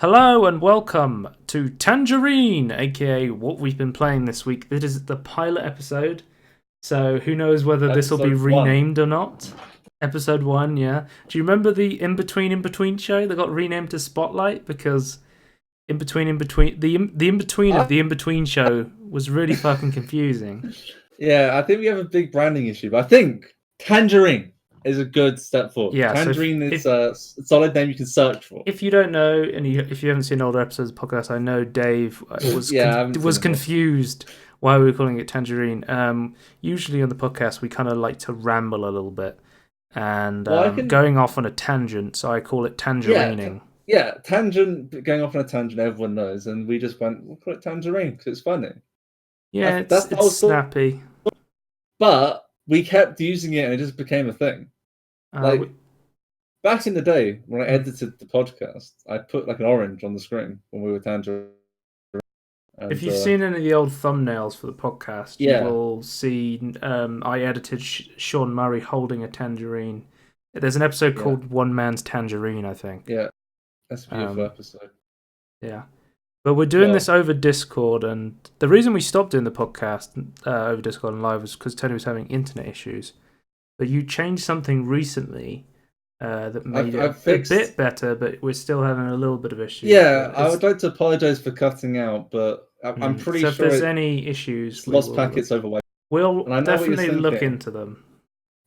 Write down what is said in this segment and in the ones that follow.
Hello and welcome to Tangerine, aka what we've been playing this week. This is the pilot episode, so who knows whether this will be Episode one. renamed or not. Episode 1, yeah. Do you remember the In-Between show that got renamed to Spotlight? Because the In-Between of I, the In-Between show was really fucking confusing. yeah, I think we have a big branding issue, but I think Tangerine is a good step forward. Yeah, so Tangerine is a solid name you can search for. if you don't know, and if you haven't seen older episodes of the podcast, I know Dave was Yeah, I haven't seen was it. confused why we were calling it Tangerine. Usually on the podcast, we kind of like to ramble a little bit and going off on a tangent, so I call it tangerining. Yeah, tangent, going off on a tangent, everyone knows, and we just went, we'll call it Tangerine because it's funny. Yeah, That's the whole it's snappy. But we kept using it and it just became a thing. Back in the day, when I edited the podcast, I put like an orange on the screen when we were Tangerine. And, if you've seen any of the old thumbnails for the podcast, you will see I edited Sean Murray holding a tangerine. There's an episode called One Man's Tangerine, I think. Yeah, that's a beautiful episode. Yeah. But we're doing this over Discord, and the reason we stopped doing the podcast over Discord and live was because Tony was having internet issues. But you changed something recently that made it a bit better, but we're still having a little bit of issues. Yeah, I would like to apologise for cutting out, but I'm pretty sure if there's any issues, lost packets over Wi-Fi. We'll definitely look into them.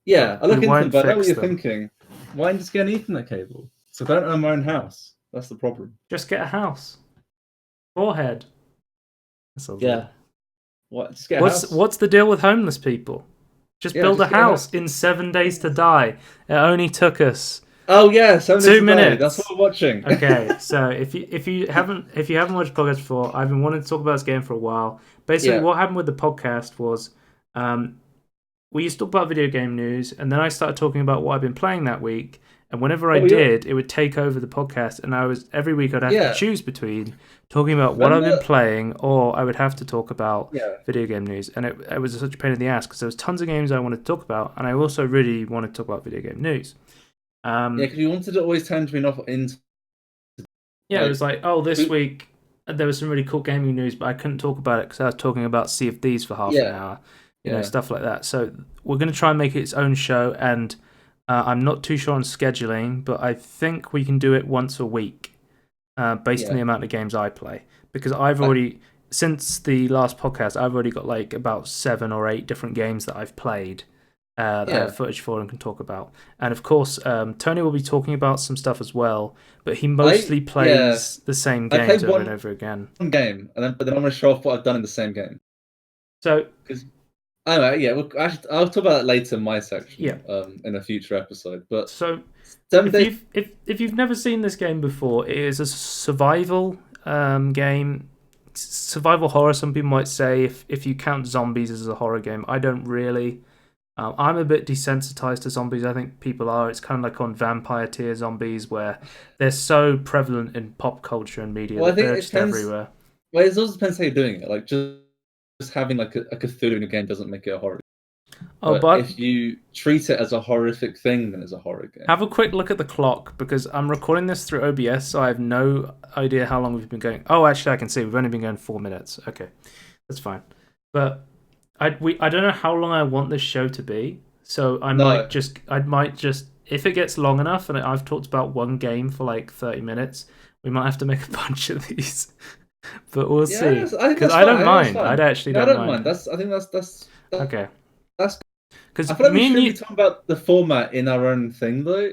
Yeah, I look into them, but I know what you're thinking. Why not just get an Ethernet cable? So I don't own my own house. That's the problem. Just get a house. Forehead. Yeah. What? Just get a house. What's the deal with homeless people? Just build a house in 7 days to die. It only took us. Oh yeah, 2 minutes. That's what I'm watching. Okay, so if you haven't watched podcasts before, I've been wanting to talk about this game for a while. Basically, what happened with the podcast was, we used to talk about video game news, and then I started talking about what I've been playing that week. And whenever I did, it would take over the podcast, and every week I'd have to choose between talking about what I've been playing, or I would have to talk about video game news. And it was such a pain in the ass because there was tons of games I wanted to talk about, and I also really wanted to talk about video game news. Because you wanted to always tangerine off into. Yeah, it was like, this week there was some really cool gaming news, but I couldn't talk about it because I was talking about Sea of Thieves for half an hour, stuff like that. So we're going to try and make it its own show, and I'm not too sure on scheduling, but I think we can do it once a week, based on the amount of games I play. Because I've already, since the last podcast, I've already got like about 7 or 8 different games that I've played that I have footage for and can talk about. And of course, Tony will be talking about some stuff as well, but he mostly plays the same games over and over again. One game, but then I'm going to show off what I've done in the same game. So, anyway, I'll talk about it later in my section. In a future episode. But so, if you've never seen this game before, it is a survival game, survival horror. Some people might say if you count zombies as a horror game. I don't really. I'm a bit desensitized to zombies. I think people are. It's kind of like on vampire tier zombies, where they're so prevalent in pop culture and media. Well, they're just everywhere. Well, it also depends how you're doing it. Like just having like a Cthulhu in a game doesn't make it a horror game. But if you treat it as a horrific thing, then it's a horror game. Have a quick look at the clock, because I'm recording this through OBS, so I have no idea how long we've been going. Oh, actually, I can see we've only been going 4 minutes. Okay, that's fine. But I don't know how long I want this show to be, so I might just if it gets long enough, and I've talked about one game for like 30 minutes, we might have to make a bunch of these. But we'll see. Because I don't mind. I actually don't mind. I think that's okay. That's because I feel like we should be talking about the format in our own thing, though.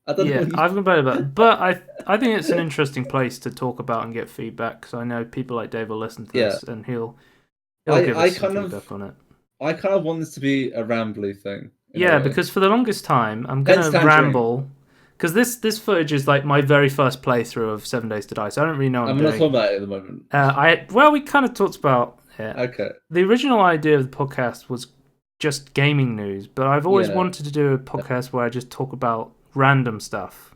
I don't know. I've been about it, but I think it's an interesting place to talk about and get feedback, because I know people like Dave will listen to this, and he'll give us some feedback on it. I kind of want this to be a rambly thing. Because for the longest time, I'm going to ramble. Because this footage is like my very first playthrough of 7 Days to Die, so I don't really know what I'm doing. not talking about it at the moment. We kind of talked about it. Okay. The original idea of the podcast was just gaming news, but I've always wanted to do a podcast where I just talk about random stuff.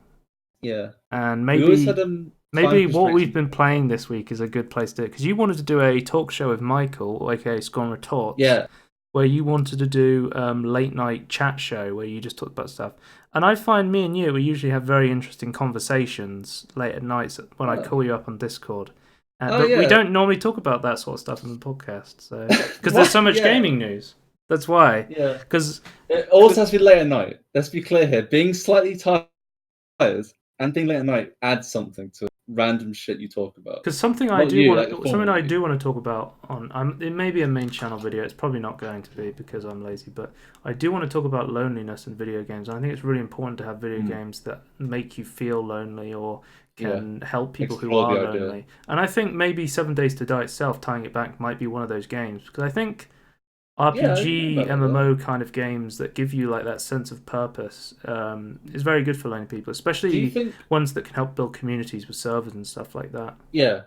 Yeah. And maybe what we've been playing this week is a good place to do it. Because you wanted to do a talk show with Michael, aka Score and Retort. Yeah. where you wanted to do late night chat show where you just talk about stuff. And I find me and you, we usually have very interesting conversations late at nights when I call you up on Discord. But we don't normally talk about that sort of stuff in the podcast, so because there's so much gaming news. That's why. Yeah. Because it also has to be late at night. Let's be clear here. Being slightly tired and being late at night adds something to random shit you talk about. Because something I do want to talk about on it may be a main channel video. It's probably not going to be because I'm lazy, but I do want to talk about loneliness in video games. I think it's really important to have video games that make you feel lonely or can help people who are lonely. And I think maybe 7 Days to Die itself, tying it back, might be one of those games, because I think RPG, MMO kind of games that give you like that sense of purpose is very good for lonely people, especially ones that can help build communities with servers and stuff like that. Yeah.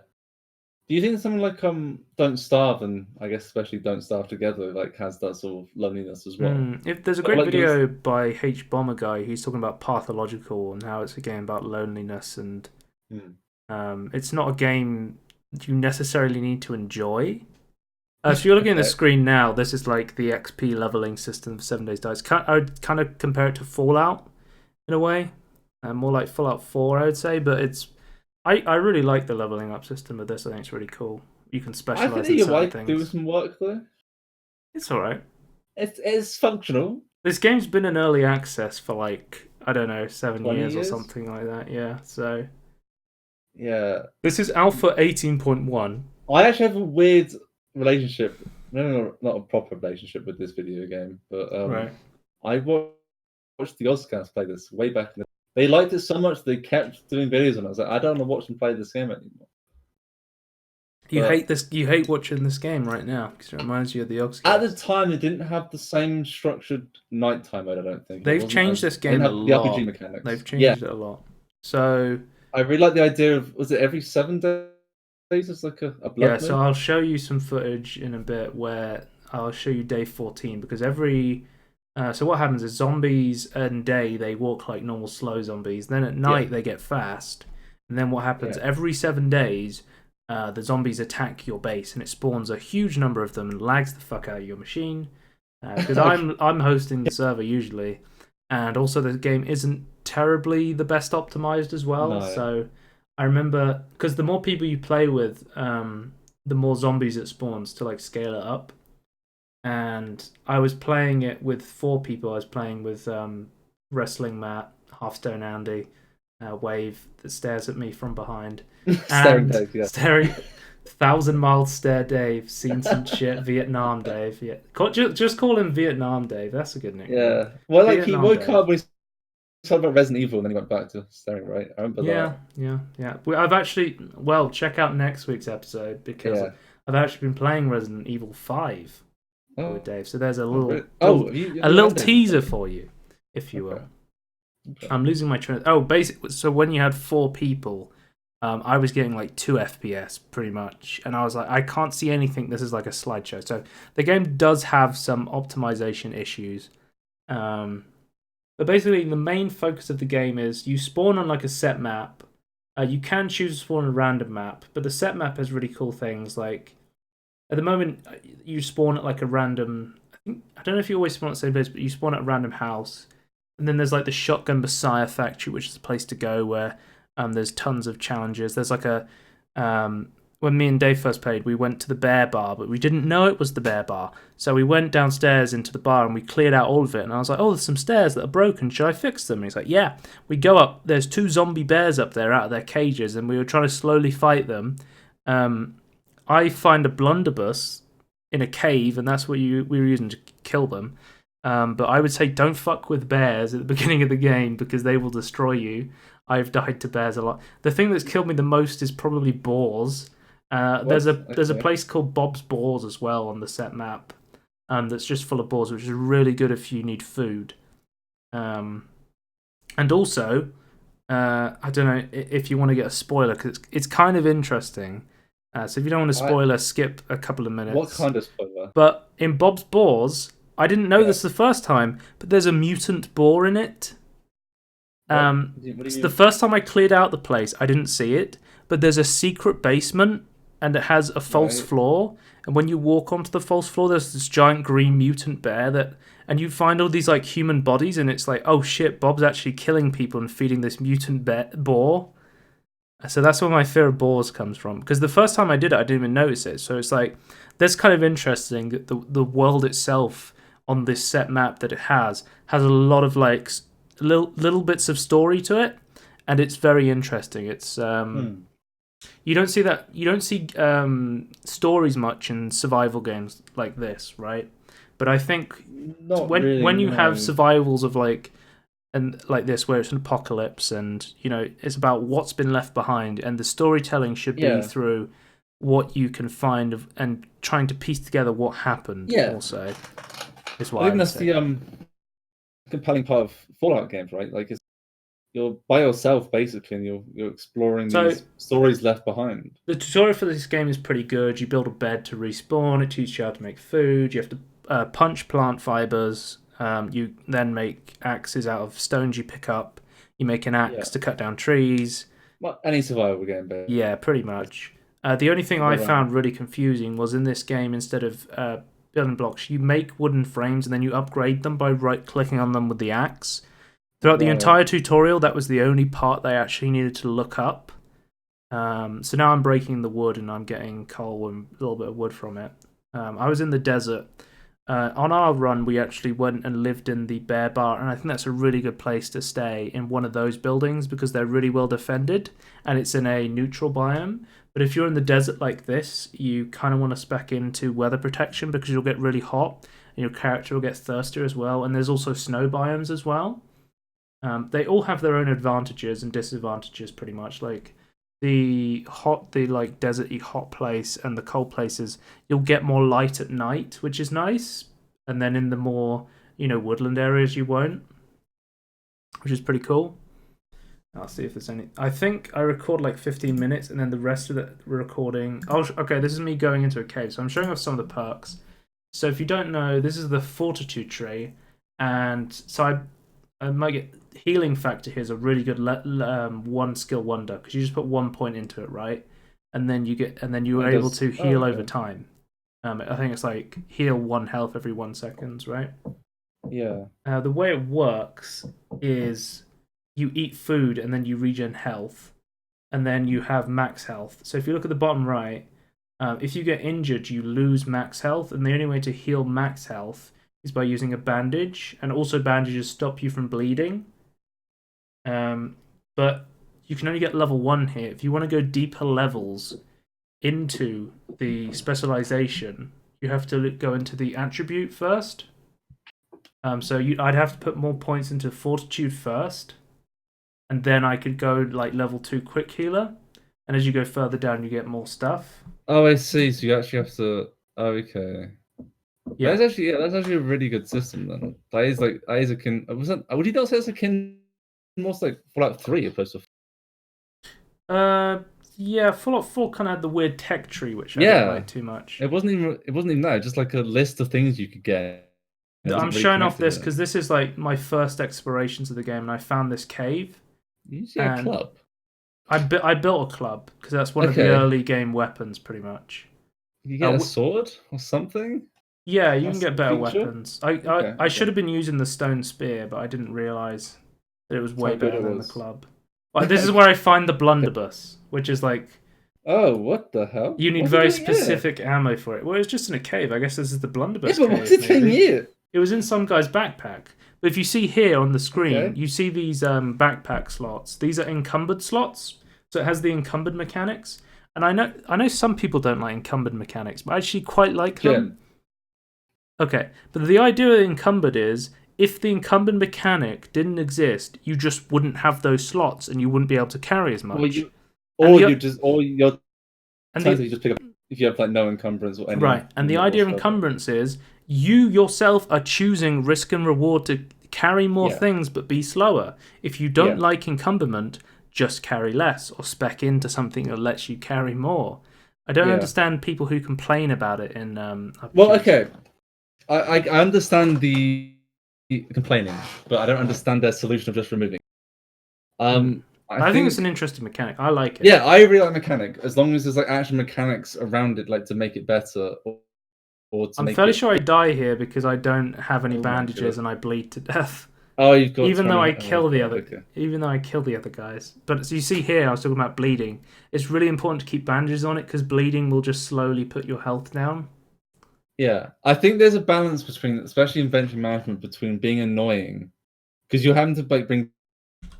Do you think something like Don't Starve, and I guess especially Don't Starve Together, like has that sort of loneliness as well? If there's a great video by H Bomber Guy, he's talking about Pathological and how it's a game about loneliness, and it's not a game you necessarily need to enjoy. So you're looking at the screen now. This is like the XP leveling system of 7 Days to Die. I would kind of compare it to Fallout in a way, more like Fallout 4, I would say. But it's I really like the leveling up system of this. I think it's really cool. You can specialize in certain things. I think your wife do some work there. It's all right. It's functional. This game's been in early access for like, I don't know, 7 years or something like that. Yeah. So. Yeah. This is Alpha 18.1. I actually have a weird relationship, no, not a proper relationship with this video game, but I watched the Oscars play this way back in the... They liked it so much they kept doing videos on it. I was like, I don't want to watch them play this game anymore. You hate watching this game right now because it reminds you of the Oscars. At the time, it didn't have the same structured nighttime mode, I don't think. They've changed this game a lot. The RPG mechanics. They've changed it a lot. So I really like the idea of, was it every 7 days? It's like a blood so I'll show you some footage in a bit where I'll show you day 14, because every so what happens is zombies in day they walk like normal slow zombies, then at night they get fast, and then what happens every 7 days the zombies attack your base and it spawns a huge number of them and lags the fuck out of your machine, because I'm hosting the server usually, and also the game isn't terribly the best optimized as well. So I remember, because the more people you play with, the more zombies it spawns to like scale it up. And I was playing it with 4 people. I was playing with Wrestling Matt, Halfstone Andy, Wave that stares at me from behind, staring Dave, staring 1,000-mile stare Dave, seen some shit, Vietnam Dave. Yeah, just call him Vietnam Dave. That's a good nickname. Yeah, well, like Vietnam he woke up with. Talked about Resident Evil and then he went back to staring, right? I remember that. Yeah. I've actually, check out next week's episode, because I've actually been playing Resident Evil 5 with Dave. So there's a little teaser for you, if you will. Okay. I'm losing my train. Basically, so when you had 4 people, I was getting like 2 FPS pretty much, and I was like, I can't see anything. This is like a slideshow. So the game does have some optimization issues. But basically, the main focus of the game is you spawn on like a set map. You can choose to spawn on a random map, but the set map has really cool things. Like, at the moment, you spawn at like a random... I don't know if you always spawn at the same place, but you spawn at a random house. And then there's like the Shotgun Messiah factory, which is a place to go where there's tons of challenges. There's like a... when me and Dave first played, we went to the bear bar, but we didn't know it was the bear bar. So we went downstairs into the bar and we cleared out all of it. And I was like, there's some stairs that are broken. Should I fix them? And he's like, yeah. We go up. There's 2 zombie bears up there out of their cages, and we were trying to slowly fight them. I find a blunderbuss in a cave, and that's what we were using to kill them. But I would say don't fuck with bears at the beginning of the game, because they will destroy you. I've died to bears a lot. The thing that's killed me the most is probably boars. There's a place called Bob's Boars as well on the set map, that's just full of boars, which is really good if you need food. And also, I don't know if you want to get a spoiler, because it's kind of interesting. So if you don't want a spoiler, skip a couple of minutes. What kind of spoiler? But in Bob's Boars, I didn't know this the first time, but there's a mutant boar in it. What do you mean? The first time I cleared out the place, I didn't see it, but there's a secret basement and it has a false floor. And when you walk onto the false floor, there's this giant green mutant bear and you find all these like human bodies, and it's like, oh shit, Bob's actually killing people and feeding this mutant boar. So that's where my fear of boars comes from. Because the first time I did it, I didn't even notice it. So it's like, that's kind of interesting that the world itself on this set map that it has a lot of like little bits of story to it, and it's very interesting. It's you don't see stories much in survival games like this, right? But I think when you have survivals of like this where it's an apocalypse, and it's about what's been left behind, and the storytelling should be through what you can find and trying to piece together what happened. Also, is what I think that's the compelling part of Fallout games, right? Like you're by yourself basically, and you're exploring these stories left behind. The tutorial for this game is pretty good. You build a bed to respawn. It teaches you how to make food. You have to punch plant fibers. You then make axes out of stones you pick up. You make an axe to cut down trees. Well, any survival game, basically. Yeah, pretty much. The only thing I found really confusing was in this game, instead of building blocks, you make wooden frames and then you upgrade them by right-clicking on them with the axe. Throughout the entire tutorial, that was the only part they actually needed to look up. So now I'm breaking the wood and I'm getting coal and a little bit of wood from it. I was in the desert. On our run, we actually went and lived in the bear bar, and I think that's a really good place to stay in one of those buildings because they're really well defended and it's in a neutral biome. But if you're in the desert like this, you kind of want to spec into weather protection because you'll get really hot and your character will get thirstier as well. And there's also snow biomes as well. They all have their own advantages and disadvantages, pretty much. Like the like deserty hot place and the cold places, you'll get more light at night, which is nice. And then in the more woodland areas, you won't, which is pretty cool. I'll see if there's any. I think I record like 15 minutes, and then the rest of the recording. Okay, this is me going into a cave, so I'm showing off some of the perks. So if you don't know, this is the fortitude tree, and so I might get healing factor here is a really good one skill wonder because you just put 1 point into it, right? And then you are able to heal over time. I think it's like heal 1 health every 1 second, right? Yeah. The way it works is you eat food and then you regen health, and then you have max health. So if you look at the bottom right, if you get injured, you lose max health, and the only way to heal max health is by using a bandage, and also bandages stop you from bleeding. But you can only get level 1 here. If you want to go deeper levels into the specialization, you have to go into the attribute first. So I'd have to put more points into fortitude first, and then I could go like level 2 quick healer. And as you go further down, you get more stuff. Oh, I see. So you actually have to. Oh, okay. Yeah. That's actually a really good system then. That is akin. Would you not say it's akin most like Fallout 3 opposed to? Yeah, Fallout 4 kind of had the weird tech tree, which I didn't like too much. It wasn't even that. Just like a list of things you could get. I'm showing off this because this is like my first explorations of the game, and I found this cave. You see a club? I built a club because that's one of the early game weapons, pretty much. You get a sword or something? Yeah, you can get better weapons. I should have been using the stone spear, but I didn't realize that it was way better than the club. This is where I find the blunderbuss, which is like... Oh, what the hell? You need very specific ammo for it. Well, it's just in a cave. I guess this is the blunderbuss cave. What's it in here? It was in some guy's backpack. But if you see here on the screen, you see these backpack slots. These are encumbered slots. So it has the encumbered mechanics. And I know some people don't like encumbered mechanics, but I actually quite like them. Okay, but the idea of encumbered is, if the encumbered mechanic didn't exist, you just wouldn't have those slots and you wouldn't be able to carry as much. You just pick up if you have like no encumbrance or anything. Right, and the idea of encumbrance is you yourself are choosing risk and reward to carry more things but be slower. If you don't like encumberment, just carry less or spec into something that lets you carry more. I don't understand people who complain about it in Well, okay. I understand the complaining, but I don't understand their solution of just removing. I think it's an interesting mechanic. I like it. Yeah, I really like mechanic, as long as there's like actual mechanics around it, like to make it better. I'm fairly sure I die here because I don't have any bandages and I bleed to death. Oh, you've got even though I kill the other guys. But as you see here, I was talking about bleeding. It's really important to keep bandages on it because bleeding will just slowly put your health down. Yeah, I think there's a balance between, especially inventory management, between being annoying because you're having to like bring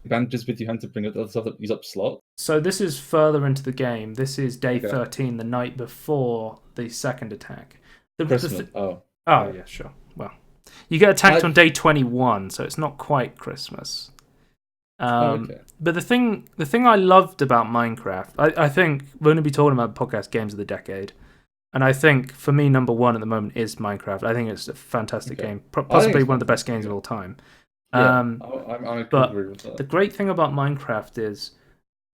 bandages with you, having to bring other stuff that use up slots. So this is further into the game. This is day 13, the night before the second attack. Yeah, sure. Well, you get attacked on day 21, so it's not quite Christmas. But the thing I loved about Minecraft, I think we're going to be talking about podcast games of the decade, and I think for me number one at the moment is Minecraft. I think it's a fantastic game, possibly one of the best games of all time. But the great thing about Minecraft is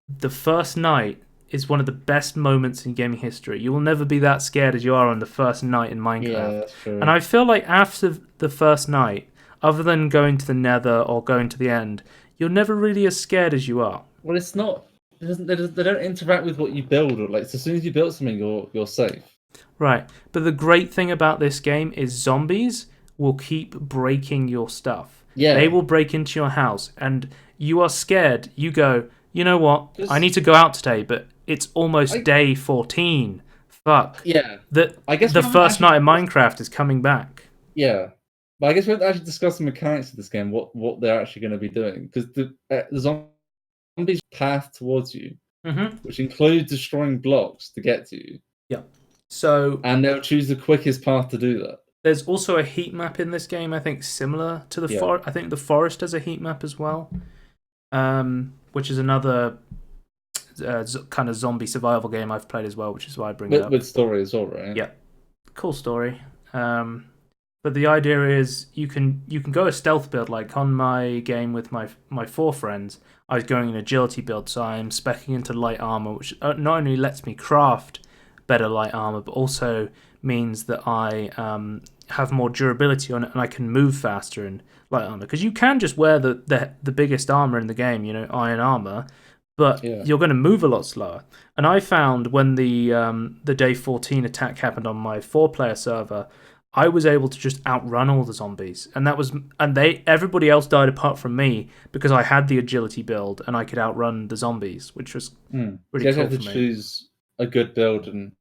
the first night is one of the best moments in gaming history. You will never be that scared as you are on the first night in Minecraft. Yeah, that's true. And I feel like after the first night, other than going to the Nether or going to the end, you're never really as scared as you are. Well, it's not. They don't interact with what you build, or like so as soon as you build something, you're safe. Right, but the great thing about this game is zombies will keep breaking your stuff. Yeah, they will break into your house, and you are scared. You go, you know what? I need to go out today, but it's almost day 14. Fuck. Yeah. I guess the first night of Minecraft is coming back. Yeah. But I guess we have to actually discuss the mechanics of this game, what they're actually going to be doing. Because the zombies path towards you, which includes destroying blocks to get to you. Yeah. And they'll choose the quickest path to do that. There's also a heat map in this game, I think, similar to the forest. I think the forest has a heat map as well, which is another kind of zombie survival game I've played as well, which is why I bring it up. With story as well, right? Yeah, cool story. But the idea is you can go a stealth build. Like on my game with my 4 friends, I was going an agility build, so I'm speccing into light armor, which not only lets me craft better light armor, but also means that I have more durability on it and I can move faster in light armor. Because you can just wear the biggest armor in the game, iron armor, but you're going to move a lot slower. And I found when the day 14 attack happened on my 4-player server, I was able to just outrun all the zombies, and everybody else died apart from me because I had the agility build and I could outrun the zombies, which was really cool for me. You have to choose a good build and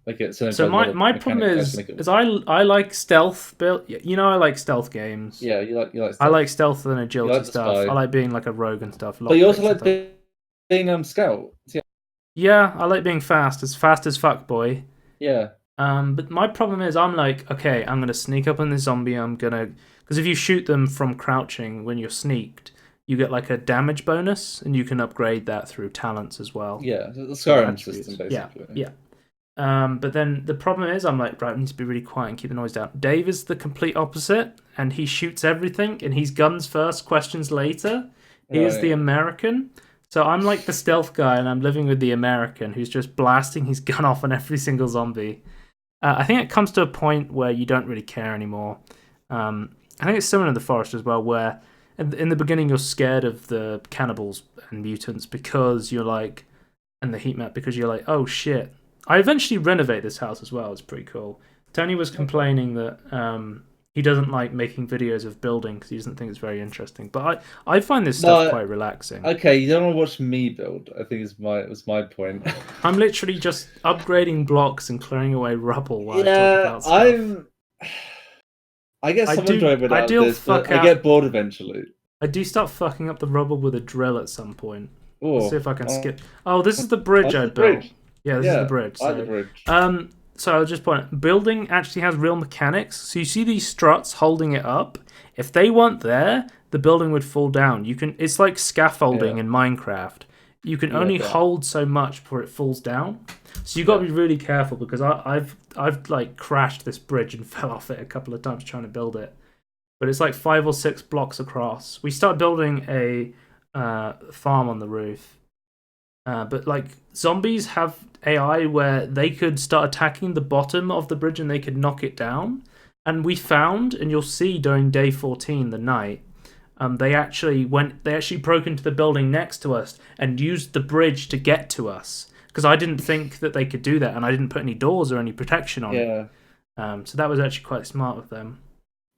like it. So my problem is I like stealth build. I like stealth games. Yeah, you like stealth. I like stealth and agility stuff. I like being like a rogue and stuff. But you also like being scout. Yeah, I like being fast as fuck, boy. Yeah. But my problem is I'm like, okay, I'm gonna sneak up on this zombie. Because if you shoot them from crouching when you're sneaked, you get like a damage bonus, and you can upgrade that through talents as well. Yeah, the scoring system basically. Yeah. But then the problem is I'm like, right, I need to be really quiet and keep the noise down. Dave is the complete opposite, and he shoots everything, and he's guns first, questions later. He is the American. So I'm like the stealth guy, and I'm living with the American who's just blasting his gun off on every single zombie. I think it comes to a point where you don't really care anymore. I think it's similar in the forest as well, where in the beginning you're scared of the cannibals and mutants because you're like, and the heat map because you're like, oh shit. I eventually renovate this house as well. It's pretty cool. Tony was complaining that he doesn't like making videos of building because he doesn't think it's very interesting. But I find this stuff quite relaxing. Okay, you don't want to watch me build. I think was my point. I'm literally just upgrading blocks and clearing away rubble while I talk about stuff. I get some enjoyment out of this, but I get bored eventually. I do start fucking up the rubble with a drill at some point. Ooh, Let's see if I can skip. Oh, this is the bridge I built. Yeah, this is the bridge. I like the bridge. So I'll just point out, building actually has real mechanics. So you see these struts holding it up. If they weren't there, the building would fall down. It's like scaffolding in Minecraft. You can only hold so much before it falls down. So you've got to be really careful because I've like crashed this bridge and fell off it a couple of times trying to build it. But it's like 5 or 6 blocks across. We start building a farm on the roof. But like zombies have AI where they could start attacking the bottom of the bridge and they could knock it down. And we found, and you'll see during day 14, the night, they actually broke into the building next to us and used the bridge to get to us. Because I didn't think that they could do that, and I didn't put any doors or any protection on it. So that was actually quite smart of them.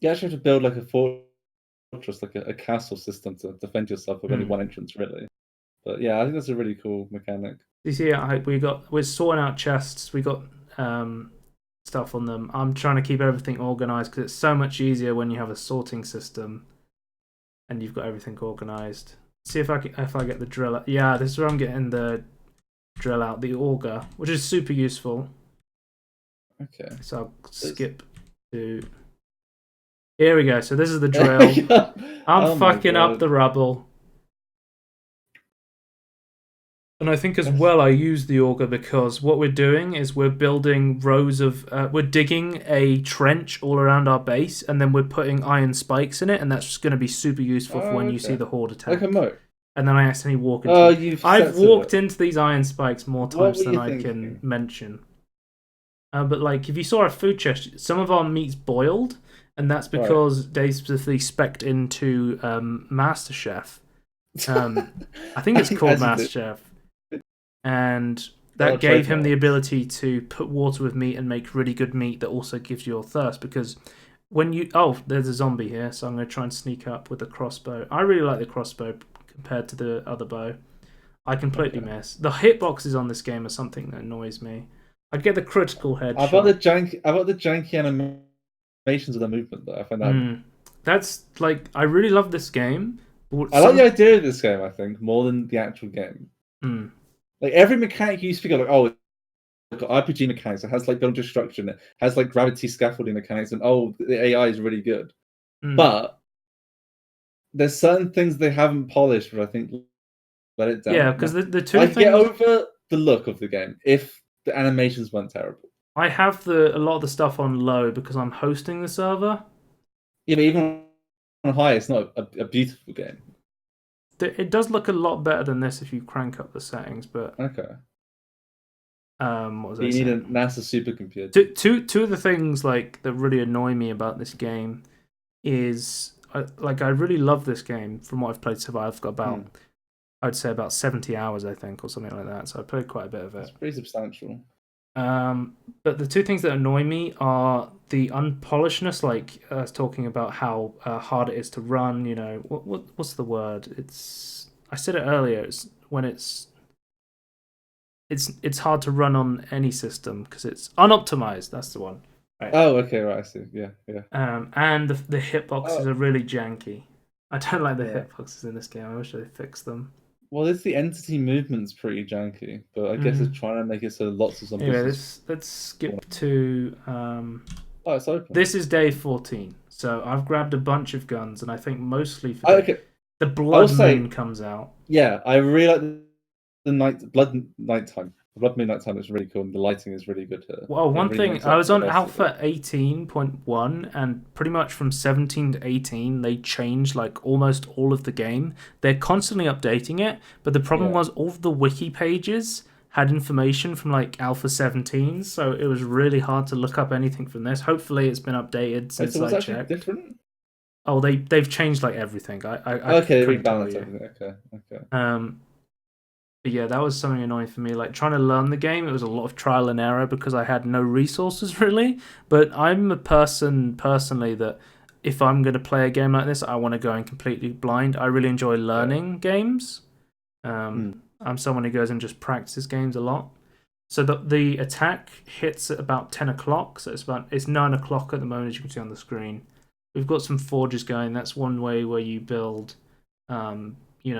You actually have to build like a fortress, like a castle system to defend yourself with only one entrance, really. But yeah, I think that's a really cool mechanic. You see, we're sorting out chests. We got stuff on them. I'm trying to keep everything organized because it's so much easier when you have a sorting system and you've got everything organized. See if I get the drill. Yeah, this is where I'm getting the drill out, the auger, which is super useful. Okay. So I'll skip to. Here we go. So this is the drill. I'm fucking up the rubble. And I think as well I use the auger because what we're doing is we're building rows of... we're digging a trench all around our base, and then we're putting iron spikes in it, and that's just going to be super useful for when you see the horde attack. Like a moat. And then I accidentally walk into... I've walked into these iron spikes more times than I can mention. But like, if you saw our food chest, some of our meat's boiled, and that's because they specifically spec'd into MasterChef. I think it's called MasterChef. And that gave him the ability to put water with meat and make really good meat that also gives you a thirst. Because when you... Oh, there's a zombie here, so I'm going to try and sneak up with the crossbow. I really like the crossbow compared to the other bow. I completely miss. The hitboxes on this game are something that annoys me. I get the critical headshot. I've got the janky animations of the movement, though. I find that... That's, like... I really love this game. I like the idea of this game, I think, more than the actual game. Like, every mechanic you speak of, like, oh, it's got RPG mechanics, it has, like, building destruction, it has, like, gravity scaffolding mechanics, and, oh, the AI is really good. But there's certain things they haven't polished, but I think let it down. Yeah, because the two things... I get over the look of the game if the animations weren't terrible. I have a lot of the stuff on low because I'm hosting the server. Yeah, but even on high, it's not a beautiful game. It does look a lot better than this if you crank up the settings, but... Okay. What was I saying? You need a NASA supercomputer. Two of the things like that really annoy me about this game is... I really love this game. From what I've played so far, I've got about... I'd say about 70 hours, I think, or something like that. So I played quite a bit of it. It's pretty substantial. But the two things that annoy me are the unpolishedness, like talking about how hard it is to run. You know, what's the word? I said it earlier. It's hard to run on any system because it's unoptimized. That's the one. Right. Oh, okay, right. I see. Yeah. And the hitboxes are really janky. I don't like the hitboxes in this game. I wish they fixed them. Well, it's the entity movement's pretty janky, but I guess it's trying to make it so lots of zombies. Anyway, let's skip to. It's open. This is day 14, so I've grabbed a bunch of guns, and I think mostly for the blood moon comes out. Yeah, I really like the blood nighttime. The blood moon nighttime is really cool, and the lighting is really good here. Well, one thing, I was on Alpha 18.1, and pretty much from 17 to 18, they changed like almost all of the game. They're constantly updating it, but the problem was all of the wiki pages had information from like Alpha 17, so it was really hard to look up anything from this. Hopefully, it's been updated since I checked. Different? Oh, they've changed like everything. They rebalanced everything. Okay. But yeah, that was something annoying for me. Like, trying to learn the game, it was a lot of trial and error because I had no resources, really. But I'm a person, personally, that if I'm going to play a game like this, I want to go in completely blind. I really enjoy learning games. I'm someone who goes and just practices games a lot. So the attack hits at about 10 o'clock. So it's 9 o'clock at the moment, as you can see on the screen. We've got some forges going. That's one way where you build...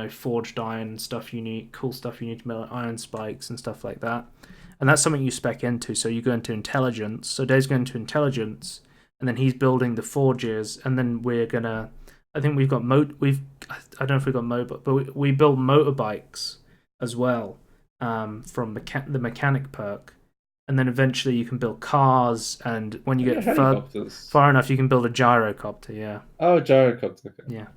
forged iron stuff you need, cool stuff you need to build, iron spikes and stuff like that. And that's something you spec into. So you go into intelligence. So Dave's going to intelligence, and then he's building the forges, and then we're gonna. I think we've got I don't know if we've got mobile, but we build motorbikes as well from the mechanic perk, and then eventually you can build cars. And when you get far enough, you can build a gyrocopter. Yeah. Oh, a gyrocopter. Okay. Yeah.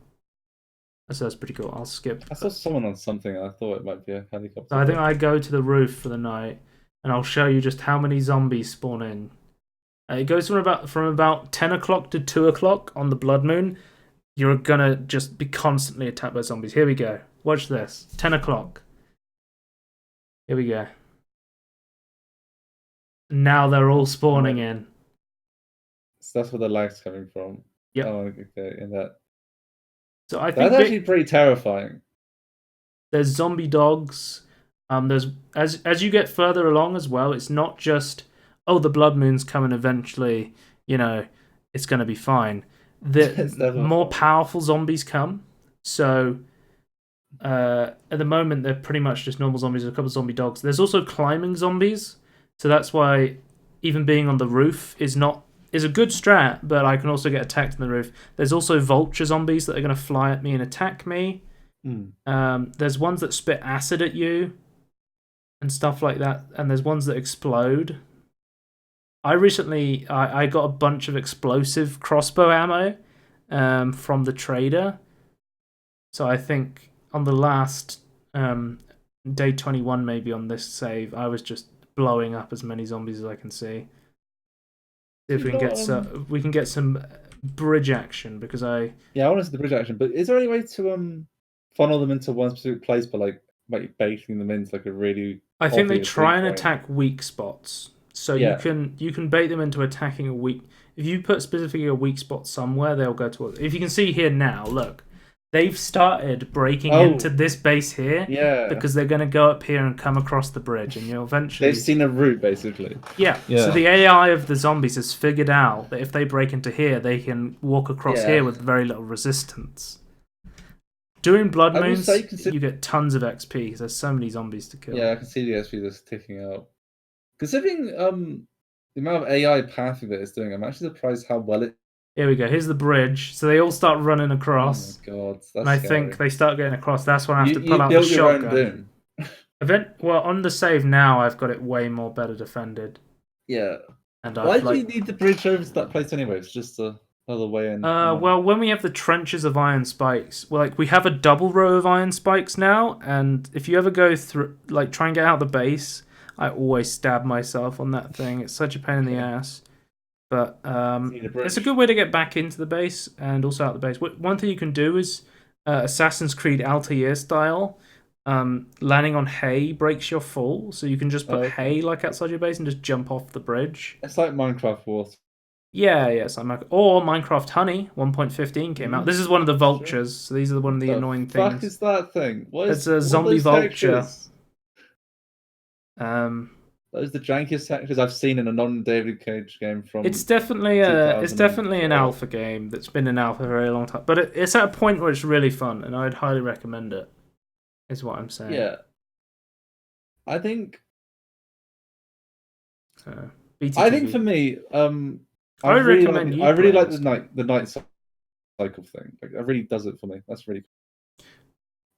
So that's pretty cool. I'll skip. I saw someone on something. I thought it might be a helicopter. So I think I go to the roof for the night, and I'll show you just how many zombies spawn in. It goes from about 10 o'clock to 2 o'clock on the blood moon. you're gonna just be constantly attacked by zombies. Here we go. Watch this. 10 o'clock. Here we go. Now they're all spawning in. So that's where the lag's coming from. Yep. Oh, okay. In that. So I think that's actually pretty terrifying. There's zombie dogs. There's as you get further along as well. It's not just the blood moon's coming eventually. It's gonna be fine. The more powerful zombies come. So at the moment they're pretty much just normal zombies. There's a couple of zombie dogs. There's also climbing zombies. So that's why even being on the roof is a good strat, but I can also get attacked on the roof. There's also vulture zombies that are going to fly at me and attack me. There's ones that spit acid at you and stuff like that, and there's ones that explode. I recently I got a bunch of explosive crossbow ammo from the trader. So I think on the last day 21 maybe on this save, I was just blowing up as many zombies as I can see. See if we can get some bridge action because I want to see the bridge action. But is there any way to funnel them into one specific place, but like baiting them into like a really? I think they try and attack weak spots. So you can bait them into attacking a weak. If you put specifically a weak spot somewhere, they'll go towards. If you can see here now, look. They've started breaking into this base here because they're going to go up here and come across the bridge, and you'll eventually... They've seen a route, basically. Yeah. So the AI of the zombies has figured out that if they break into here, they can walk across here with very little resistance. During Blood Moons, you get tons of XP because there's so many zombies to kill. Yeah, I can see the XP that's ticking out. Considering the amount of AI pathing that it's doing, I'm actually surprised how well it... Here we go. Here's the bridge. So they all start running across. Oh my god, that's and I think they start getting across. That's when I have to pull out the shotgun. Well, on the save now, I've got it way more better defended. Yeah. And why do you need the bridge over to that place anyway? It's just another way in. Well, when we have the trenches of iron spikes, we have a double row of iron spikes now, and if you ever go through, try and get out the base, I always stab myself on that thing. It's such a pain in the ass. But it's a good way to get back into the base and also out the base. One thing you can do is Assassin's Creed Altair style. Landing on hay breaks your fall, so you can just put hay outside your base and just jump off the bridge. It's like Minecraft Water. Yeah, it's like or Minecraft Honey 1.15 came out. This is one of the vultures. So these are one of the annoying things. What the fuck is that thing? It's a zombie vulture. Those are the jankiest textures I've seen in a non-David Cage game from. It's definitely an alpha game that's been in alpha for a very long time, but it's at a point where it's really fun, and I'd highly recommend it. Is what I'm saying. Yeah, I think. I think for me, I really recommend I really like the night cycle thing. It really does it for me. That's really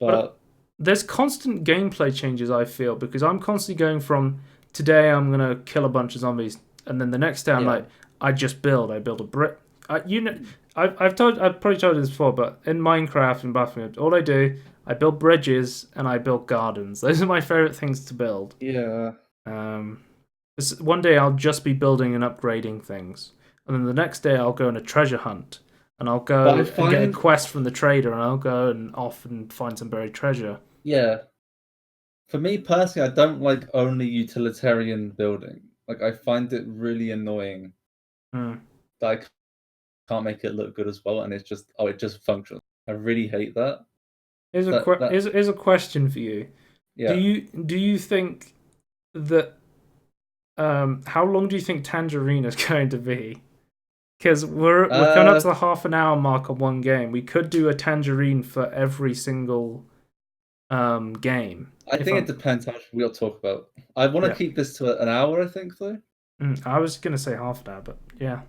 cool. But there's constant gameplay changes. I feel because I'm constantly going from. Today I'm gonna kill a bunch of zombies, and then the next day I'm I build a brick. I've probably told you this before, but in Minecraft and Battlefield, all I do, I build bridges and I build gardens. Those are my favorite things to build. Yeah. One day I'll just be building and upgrading things, and then the next day I'll go on a treasure hunt, and I'll go and get a quest from the trader, and I'll go and off and find some buried treasure. Yeah. For me personally, I don't like only utilitarian building. I find it really annoying that I can't make it look good as well, and it just functions. I really hate that. Here's a question for you. Yeah. Do you think that how long do you think Tangerine is going to be? Because we're coming up to the half an hour mark on one game. We could do a Tangerine for every single game. I think it depends how much we'll talk about. I want to keep this to an hour, I think, though. I was going to say half an hour, but yeah.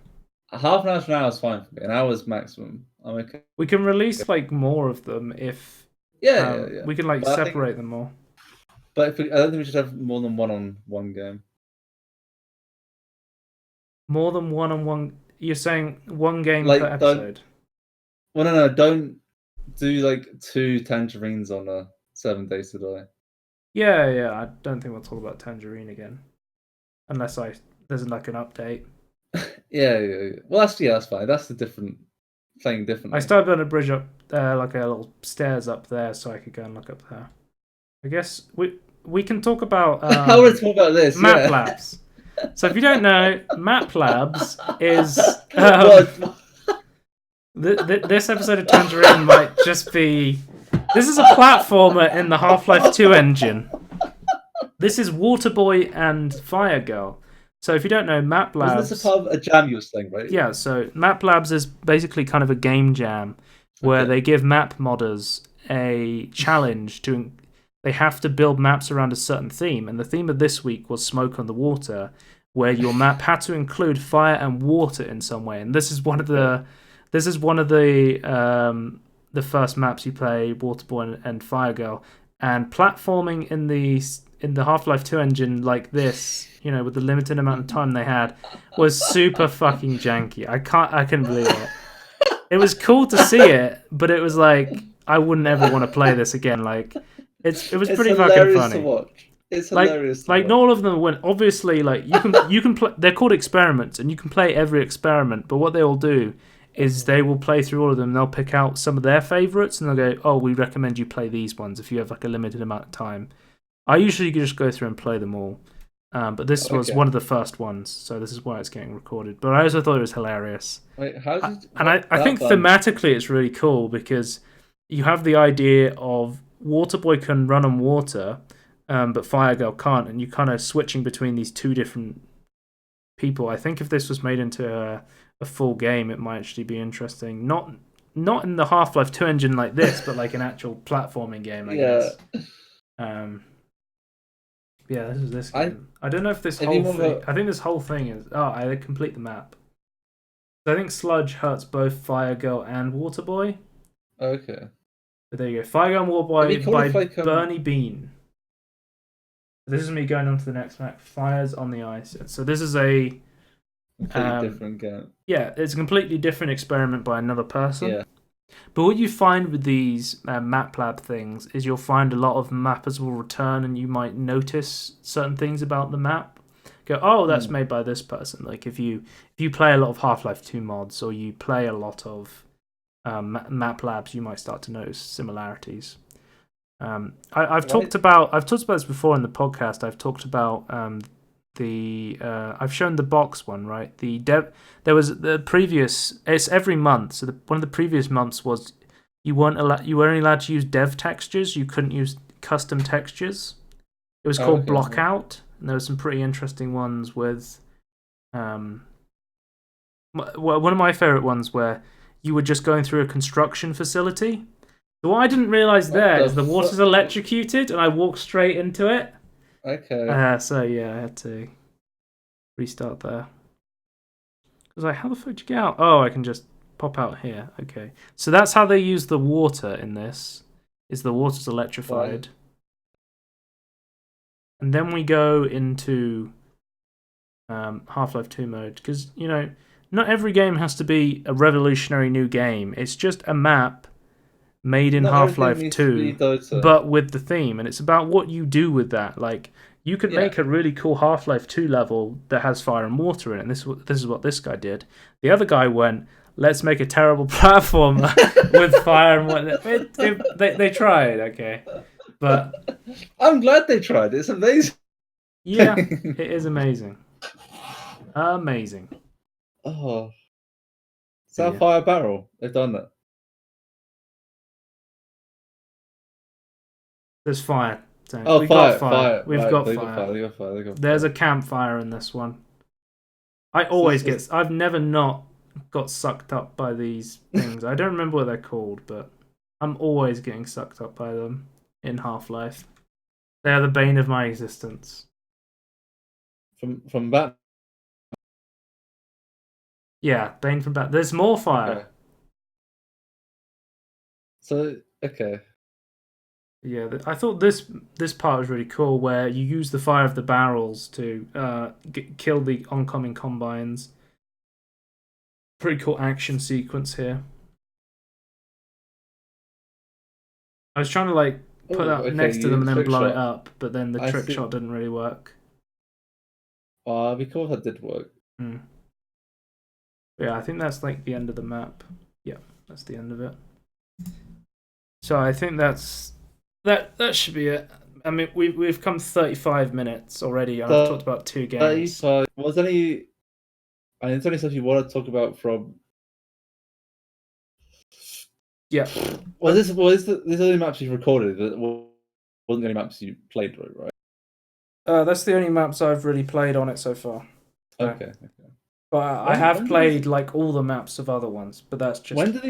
Half an hour to an hour is fine for me. An hour is maximum. I'm okay. We can release more of them if... Yeah. We can separate them more. But I don't think we should have more than one on one game. More than one on one... You're saying one game per episode? No. Don't do 2 Tangerines on a 7 Days to Die. Yeah. I don't think we'll talk about Tangerine again, unless there's an update. Yeah. Well, that's fine. That's a different playing differently. I started building a bridge up there, like a little stairs up there, so I could go and look up there. I guess we can talk about I want to talk about this. Map Labs. So if you don't know, Map Labs is this episode of Tangerine might just be. This is a platformer in the Half-Life 2 engine. This is Waterboy and Fire Girl. So if you don't know, Map Labs... Isn't this a part of a jam you were saying, right? Yeah, so Map Labs is basically kind of a game jam where they give map modders a challenge to... They have to build maps around a certain theme, and the theme of this week was Smoke on the Water, where your map had to include fire and water in some way. And this is one of the first maps you play, Waterboy and Fire Girl. And platforming in the Half-Life 2 engine like this, with the limited amount of time they had, was super fucking janky. I couldn't believe it. It was cool to see it, but it was like I wouldn't ever want to play this again. Like it was pretty fucking funny. To watch. It's hilarious. Like not all of them went. Obviously, like you can play. They're called experiments, and you can play every experiment. But what they all do is they will play through all of them. And they'll pick out some of their favorites, and they'll go, "Oh, we recommend you play these ones if you have like a limited amount of time." I usually just go through and play them all, but this was one of the first ones, so this is why it's getting recorded. But I also thought it was hilarious. Wait, I think thematically it's really cool because you have the idea of Waterboy can run on water, but Fire Girl can't, and you kind of switching between these two different people. I think if this was made into a full game, it might actually be interesting. Not in the Half-Life 2 engine like this, but like an actual platforming game, I guess. Yeah, this is this game. I don't know if this whole thing... I think this whole thing is... Oh, I complete the map. I think Sludge hurts both Fire Girl and Waterboy. Okay. But there you go. Fire Girl and Waterboy by Bernie Bean. This is me going on to the next map. Fires on the Ice. So this is a... completely different game. Yeah, it's a completely different experiment by another person. Yeah. But what you find with these map lab things is you'll find a lot of mappers will return and you might notice certain things about the map. Go, oh, that's made by this person. Like if you play a lot of Half-Life 2 mods or you play a lot of map labs, you might start to notice similarities. I've talked about this before in the podcast. I've talked about I've shown the box one, right? There was the previous. It's every month. So one of the previous months was you were only allowed to use dev textures. You couldn't use custom textures. It was called Blockout, and there were some pretty interesting ones with. One of my favorite ones where you were just going through a construction facility. So what I didn't realize is the water's electrocuted, and I walked straight into it. Okay. So yeah, I had to restart there. I was like, how the fuck did you get out? Oh, I can just pop out here. Okay. So that's how they use the water in this. Is the water's electrified. Right. And then we go into Half-Life 2 mode. Because, not every game has to be a revolutionary new game. It's just a map made in Half-Life 2, but with the theme, and it's about what you do with that. Like, you could make a really cool Half-Life 2 level that has fire and water in it, and this is what this guy did. The other guy went, let's make a terrible platformer with fire and water. They tried, okay. But I'm glad they tried. It's amazing. Yeah, it is amazing. Amazing. Oh. Sapphire Barrel. They've done that. There's fire. We've got fire. We've got fire. There's a campfire in this one. I've never not got sucked up by these things. I don't remember what they're called, but I'm always getting sucked up by them in Half-Life. They are the bane of my existence. From that. Yeah, bane from Bat. There's more fire. Okay. So okay. Yeah, I thought this part was really cool, where you use the fire of the barrels to kill the oncoming combines. Pretty cool action sequence here. I was trying to put that next to them and then blow it up, but then the trick shot didn't really work. Because that did work. Yeah, I think that's the end of the map. Yeah. That's the end of it. So I think that should be it. I mean, we've come 35 minutes already, and I've talked about 2 games. 35. Was any? I mean, is there any stuff you want to talk about from? Yeah. Well, this only maps you've recorded. That wasn't the only maps you played with, right? That's the only maps I've really played on it so far. Okay. But I have played like all the maps of other ones, but that's just. When did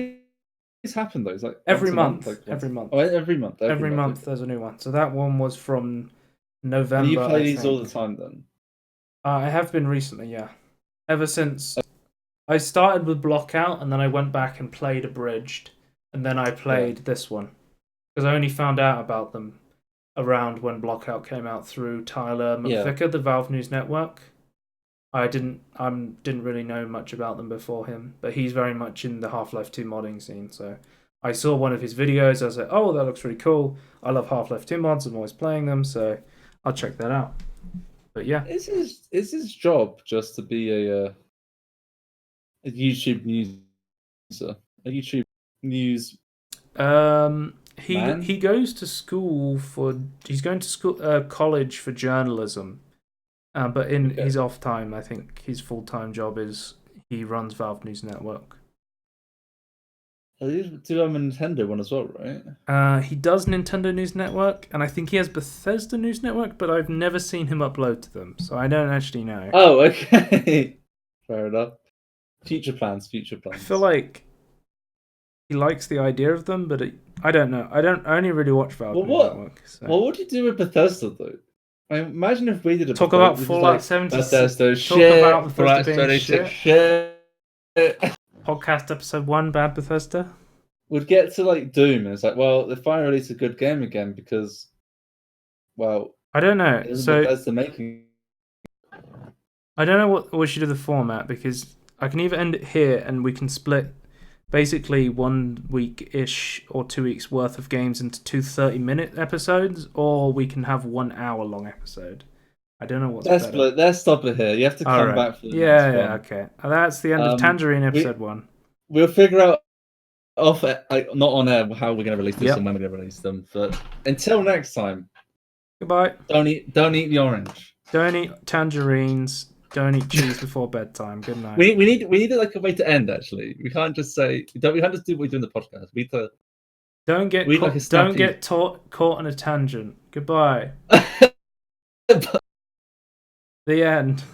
these happen though? It's like every month. every month. Oh, every month. Every month there's a new one. So that one was from November. Do you play these all the time then? I have been recently, yeah. Ever since I started with Blockout, and then I went back and played Abridged, and then I played this one because I only found out about them around when Blockout came out through Tyler McVicker, the Valve News Network. I didn't really know much about them before him, but he's very much in the Half-Life 2 modding scene. So I saw one of his videos. I was like, "Oh, that looks really cool. I love Half-Life 2 mods. I'm always playing them, so I'll check that out." But yeah, is his job just to be a YouTube news user, a YouTube news? He goes to school he's going to school college for journalism, but in his off time, I think his full-time job is he runs Valve News Network. He do have a Nintendo one as well, right? He does Nintendo News Network, and I think he has Bethesda News Network, but I've never seen him upload to them, so I don't actually know. Oh, okay. Fair enough. Future plans. I feel like he likes the idea of them, but I don't know. I only really watch Valve News Network. So. What would you do with Bethesda, though? I mean, imagine if we did a talk about Fallout 76. Bethesda talk shit. about Bethesda being shit. Podcast episode 1, bad Bethesda. We'd get to like Doom, and it's like, well, they finally released a good game again because, well, I don't know. So Bethesda making. I don't know what we should do the format, because I can either end it here and we can split basically 1 week-ish or 2 weeks worth of games into 2 30-minute episodes, or we can have 1 hour long episode. I don't know what's better. Let's stop it here. You have to come back for the next one. Okay. That's the end of Tangerine episode 1. We'll figure out not on air how we're going to release this and when we're going to release them. But until next time. Goodbye. Don't eat the orange. Don't eat tangerines. Don't eat cheese before bedtime. Good night. We need like a way to end. Actually, we can't just say we can't just do what we do in the podcast. We need to. Don't get caught on a tangent. Goodbye. The end.